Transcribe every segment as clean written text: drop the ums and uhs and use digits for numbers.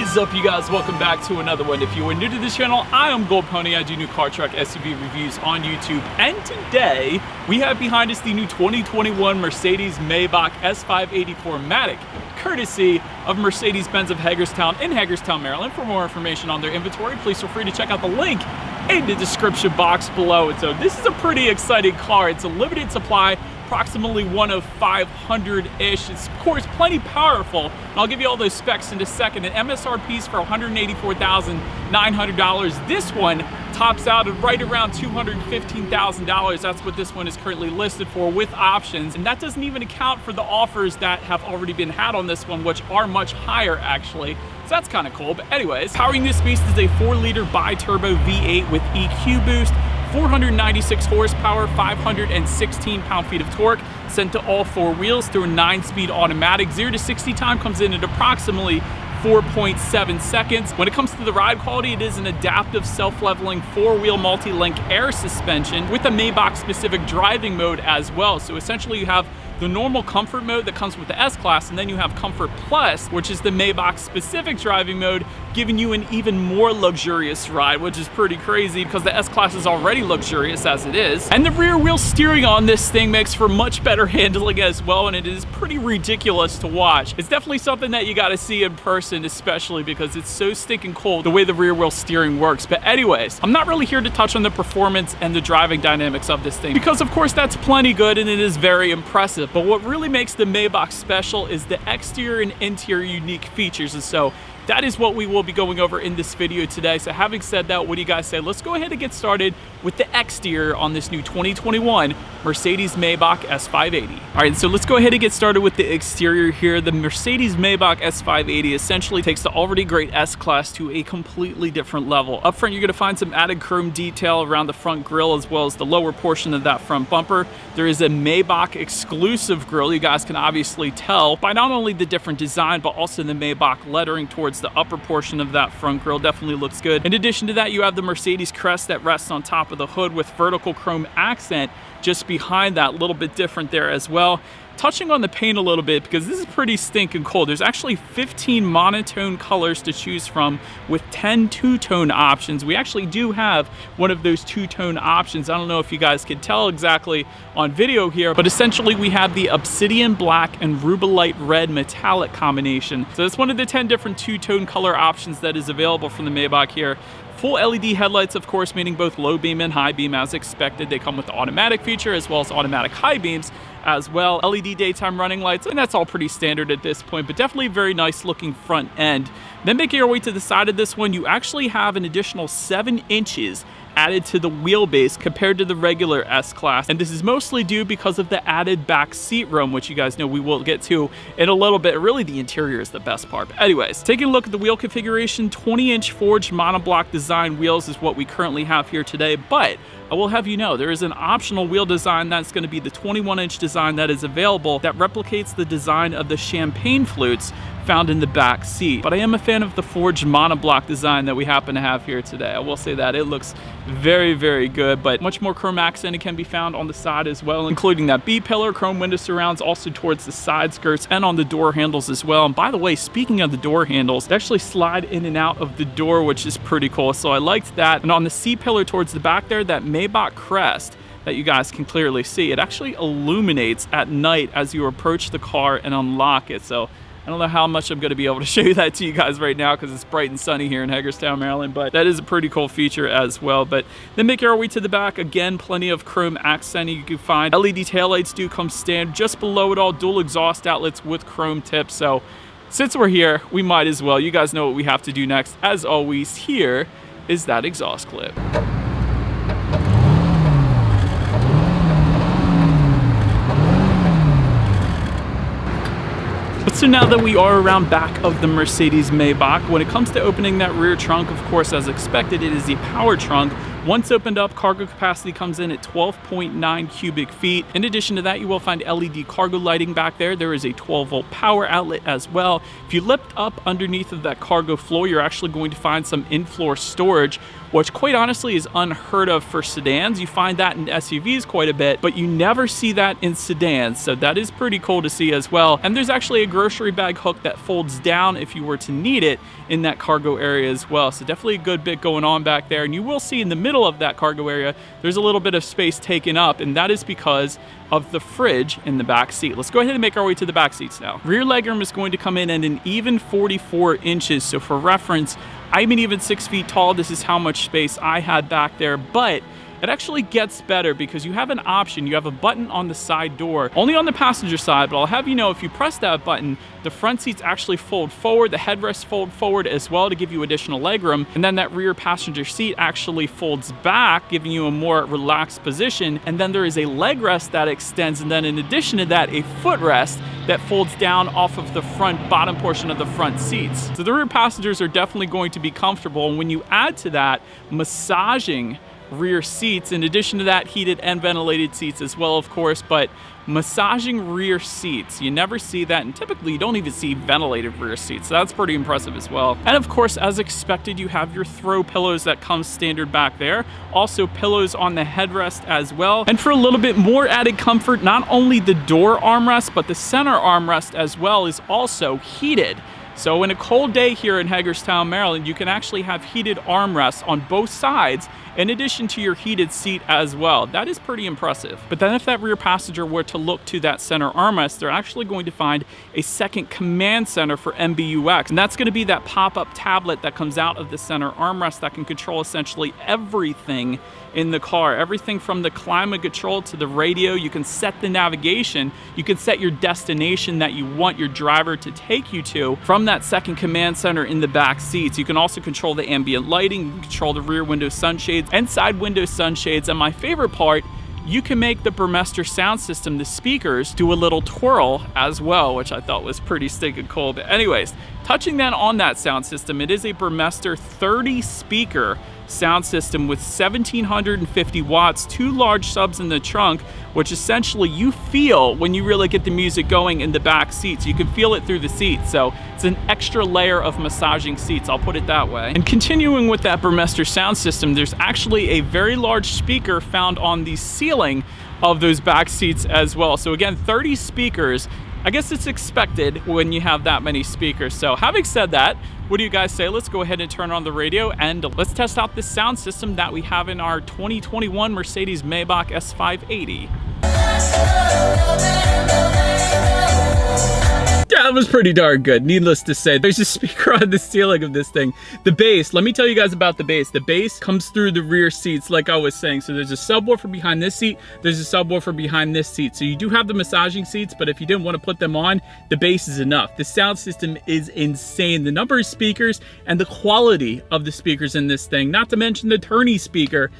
What is up, you guys? Welcome back to another one. If you are new to this channel, I am Gold Pony. I do new car, truck, SUV reviews on YouTube. And today, we have behind us the new 2021 Mercedes-Maybach S580 4MATIC, courtesy of Mercedes-Benz of Hagerstown in Hagerstown, Maryland. For more information on their inventory, please feel free to check out the link in the description box below. And so this is a pretty exciting car. It's a limited supply, approximately one of 500-ish. It's, of course, plenty powerful, and I'll give you all those specs in a second. An MSRP's for $184,900. This one tops out at right around $215,000. That's what this one is currently listed for with options, and that doesn't even account for the offers that have already been had on this one, which are much higher, actually. So that's kind of cool. But anyways, powering this beast is a 4-liter bi-turbo V8 with EQ boost, 496 horsepower, 516 pound-feet of torque, sent to all 4 wheels through a 9-speed automatic. 0 to 60 time comes in at approximately 4.7 seconds. When it comes to the ride quality, it is an adaptive self-leveling 4-wheel multi-link air suspension with a Maybach-specific driving mode as well. So essentially you have the normal comfort mode that comes with the S-Class, and then you have Comfort Plus, which is the Maybach-specific driving mode, giving you an even more luxurious ride, which is pretty crazy because the S-Class is already luxurious as it is. And the rear wheel steering on this thing makes for much better handling as well, and it is pretty ridiculous to watch. It's definitely something that you gotta see in person, especially because it's so stinking cool the way the rear wheel steering works. But anyways, I'm not really here to touch on the performance and the driving dynamics of this thing, because of course that's plenty good and it is very impressive. But what really makes the Maybach special is the exterior and interior unique features, and so that is what we will be going over in this video today. So having said that, what do you guys say? Let's go ahead and get started with the exterior on this new 2021 Mercedes-Maybach S580. All right, so let's go ahead and get started with the exterior here. The Mercedes-Maybach S580 essentially takes the already great S-Class to a completely different level. Up front, you're gonna find some added chrome detail around the front grille as well as the lower portion of that front bumper. There is a Maybach exclusive grille. You guys can obviously tell by not only the different design, but also the Maybach lettering towards the upper portion of that front grille. Definitely looks good. In addition to that, you have the Mercedes crest that rests on top of the hood with vertical chrome accent just behind that, a little bit different there as well. Touching on the paint a little bit, because this is pretty stinking cool. There's actually 15 monotone colors to choose from with 10 two-tone options. We actually do have one of those two-tone options. I don't know if you guys can tell exactly on video here, but essentially we have the obsidian black and rubellite red metallic combination. So it's one of the 10 different two-tone color options that is available from the Maybach here. Full LED headlights, of course, meaning both low beam and high beam as expected. They come with the automatic feature as well as automatic high beams as well. LED daytime running lights, and that's all pretty standard at this point, but definitely a very nice looking front end. Then making your way to the side of this one, you actually have an additional 7 inches added to the wheelbase compared to the regular S-Class, and this is mostly due because of the added back seat room, which you guys know we will get to in a little bit. Really, the interior is the best part. But anyways, taking a look at the wheel configuration, 20-inch forged monoblock design wheels is what we currently have here today, but I will have you know there is an optional wheel design that's going to be the 21-inch design that is available that replicates the design of the champagne flutes found in the back seat. But I am a fan of the forged monoblock design that we happen to have here today. I will say that it looks very, very good, but much more chrome accent it can be found on the side as well, including that B-pillar, chrome window surrounds, also towards the side skirts and on the door handles as well. And by the way, speaking of the door handles, they actually slide in and out of the door, which is pretty cool. So I liked that. And on the C-pillar towards the back there, that Maybach crest that you guys can clearly see, it actually illuminates at night as you approach the car and unlock it. So I don't know how much I'm going to be able to show you that to you guys right now because it's bright and sunny here in Hagerstown, Maryland, but that is a pretty cool feature as well. But then making our way to the back, again, plenty of chrome accent you can find. LED taillights do come standard. Just below it all, dual exhaust outlets with chrome tips. So since we're here, we might as well. You guys know what we have to do next. As always, here is that exhaust clip. So now that we are around back of the Mercedes-Maybach, when it comes to opening that rear trunk, of course, as expected, it is the power trunk Once opened up, cargo capacity comes in at 12.9 cubic feet. In addition to that, you will find LED cargo lighting back there. There is a 12-volt power outlet as well. If you lift up underneath of that cargo floor, you're actually going to find some in-floor storage, which quite honestly is unheard of for sedans. You find that in SUVs quite a bit, but you never see that in sedans, so that is pretty cool to see as well. And there's actually a grocery bag hook that folds down if you were to need it in that cargo area as well, so definitely a good bit going on back there. And you will see in the middle of that cargo area, there's a little bit of space taken up, and that is because of the fridge in the back seat. Let's go ahead and make our way to the back seats now. Rear legroom is going to come in at an even 44 inches, so for reference, I'm an even 6 feet tall. This is how much space I had back there, but it actually gets better because you have an option. You have a button on the side door, only on the passenger side, but I'll have you know, if you press that button, the front seats actually fold forward, the headrests fold forward as well to give you additional legroom, and then that rear passenger seat actually folds back, giving you a more relaxed position, and then there is a leg rest that extends, and then in addition to that, a footrest that folds down off of the front bottom portion of the front seats. So the rear passengers are definitely going to be comfortable, and when you add to that massaging rear seats, in addition to that, heated and ventilated seats as well, of course, but massaging rear seats, you never see that, and typically you don't even see ventilated rear seats, so that's pretty impressive as well. And of course, as expected, you have your throw pillows that come standard back there, also pillows on the headrest as well. And for a little bit more added comfort, not only the door armrest, but the center armrest as well is also heated. So in a cold day here in Hagerstown, Maryland, you can actually have heated armrests on both sides in addition to your heated seat as well. That is pretty impressive. But then if that rear passenger were to look to that center armrest, they're actually going to find a second command center for MBUX. And that's going to be that pop-up tablet that comes out of the center armrest that can control essentially everything in the car. Everything from the climate control to the radio. You can set the navigation. You can set your destination that you want your driver to take you to from that second command center in the back seats. You can also control the ambient lighting, you can control the rear window sunshades and side window sunshades, and my favorite part, you can make the Burmester sound system, the speakers, do a little twirl as well, which I thought was pretty stinking cool. But anyways, touching then on that sound system, it is a Burmester 30 speaker sound system with 1750 watts, 2 large subs in the trunk, which essentially you feel when you really get the music going in the back seats. You can feel it through the seats, so it's an extra layer of massaging seats, I'll put it that way. And continuing with that Burmester sound system, there's actually a very large speaker found on the ceiling of those back seats as well. So again, 30 speakers. I guess it's expected when you have that many speakers. So having said that, what do you guys say? Let's go ahead and turn on the radio and let's test out this sound system that we have in our 2021 Mercedes-Maybach S580. That was pretty darn good, needless to say. There's a speaker on the ceiling of this thing. The bass, let me tell you guys about the bass. The bass comes through the rear seats, like I was saying. So there's a subwoofer behind this seat, there's a subwoofer behind this seat. So you do have the massaging seats, but if you didn't want to put them on, the bass is enough. The sound system is insane. The number of speakers and the quality of the speakers in this thing, not to mention the tourney speaker,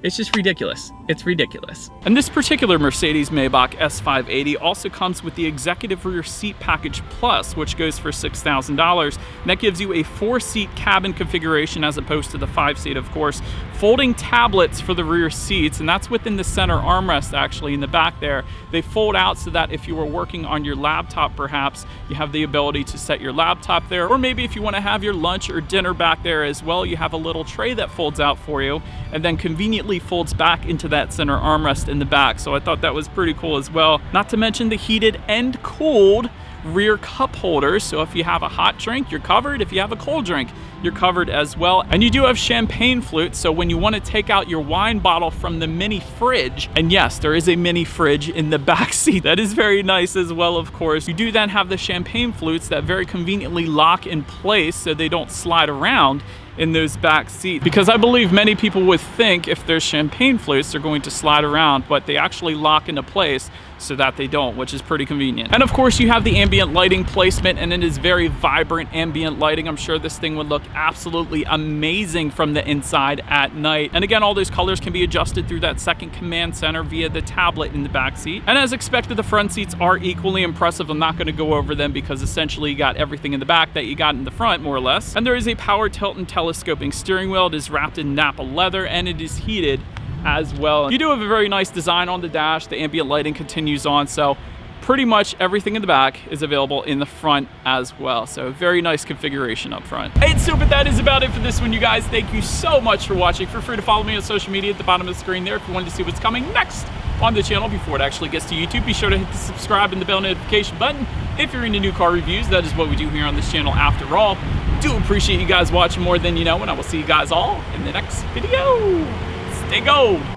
it's just ridiculous. It's ridiculous. And this particular Mercedes-Maybach S580 also comes with the Executive Rear Seat Package Plus, which goes for $6,000. And that gives you a 4-seat cabin configuration as opposed to the 5-seat, of course. Folding tablets for the rear seats, and that's within the center armrest actually in the back there. They fold out so that if you were working on your laptop perhaps, you have the ability to set your laptop there. Or maybe if you want to have your lunch or dinner back there as well, you have a little tray that folds out for you and then conveniently folds back into that center armrest in the back. So I thought that was pretty cool as well. Not to mention the heated and cooled rear cup holders. So if you have a hot drink, you're covered. If you have a cold drink, you're covered as well. And you do have champagne flutes. So when you want to take out your wine bottle from the mini fridge, and yes, there is a mini fridge in the back seat. That is very nice as well, of course. You do then have the champagne flutes that very conveniently lock in place so they don't slide around in those back seats, because I believe many people would think if there's champagne flutes they're going to slide around, but they actually lock into place so that they don't, which is pretty convenient. And of course you have the ambient ambient lighting placement, and it is very vibrant ambient lighting. I'm sure this thing would look absolutely amazing from the inside at night. And again, all those colors can be adjusted through that second command center via the tablet in the back seat. And as expected, the front seats are equally impressive. I'm not going to go over them because essentially you got everything in the back that you got in the front, more or less. And there is a power tilt and telescoping steering wheel. It is wrapped in Napa leather, and it is heated as well. You do have a very nice design on the dash. The ambient lighting continues on, so pretty much everything in the back is available in the front as well. So very nice configuration up front. And so, but that is about it for this one, you guys. Thank you so much for watching. Feel free to follow me on social media at the bottom of the screen there if you wanted to see what's coming next on the channel before it actually gets to YouTube. Be sure to hit the subscribe and the bell notification button if you're into new car reviews. That is what we do here on this channel after all. Do appreciate you guys watching more than you know, and I will see you guys all in the next video. Stay gold.